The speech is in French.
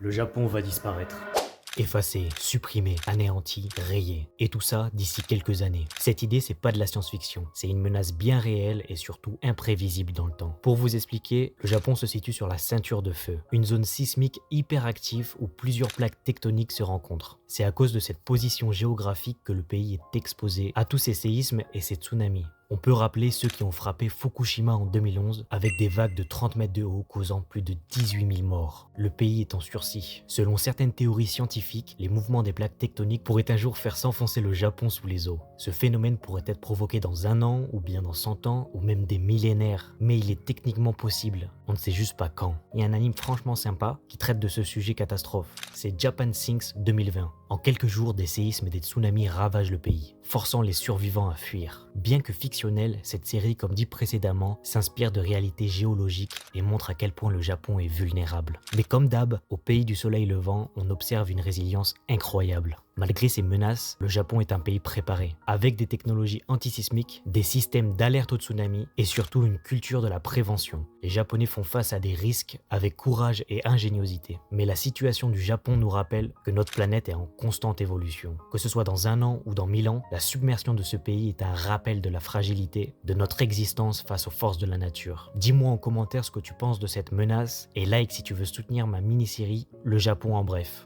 Le Japon va disparaître. Effacé, supprimé, anéanti, rayé. Et tout ça d'ici quelques années. Cette idée, c'est pas de la science-fiction. C'est une menace bien réelle et surtout imprévisible dans le temps. Pour vous expliquer, le Japon se situe sur la ceinture de feu, une zone sismique hyper active où plusieurs plaques tectoniques se rencontrent. C'est à cause de cette position géographique que le pays est exposé à tous ces séismes et ces tsunamis. On peut rappeler ceux qui ont frappé Fukushima en 2011 avec des vagues de 30 mètres de haut causant plus de 18 000 morts. Le pays est en sursis. Selon certaines théories scientifiques, les mouvements des plaques tectoniques pourraient un jour faire s'enfoncer le Japon sous les eaux. Ce phénomène pourrait être provoqué dans 1 an ou bien dans 100 ans ou même des millénaires. Mais il est techniquement possible. On ne sait juste pas quand. Il y a un anime franchement sympa qui traite de ce sujet catastrophe. C'est Japan Sinks 2020. En quelques jours, des séismes et des tsunamis ravagent le pays, forçant les survivants à fuir. Bien que fictionnelle, cette série, comme dit précédemment, s'inspire de réalités géologiques et montre à quel point le Japon est vulnérable. Mais comme d'hab, au pays du soleil levant, on observe une résilience incroyable. Malgré ces menaces, le Japon est un pays préparé, avec des technologies antisismiques, des systèmes d'alerte au tsunami et surtout une culture de la prévention. Les Japonais font face à des risques avec courage et ingéniosité. Mais la situation du Japon nous rappelle que notre planète est en constante évolution. Que ce soit dans 1 an ou dans 1000 ans, la submersion de ce pays est un rappel de la fragilité de notre existence face aux forces de la nature. Dis-moi en commentaire ce que tu penses de cette menace et like si tu veux soutenir ma mini-série Le Japon en bref.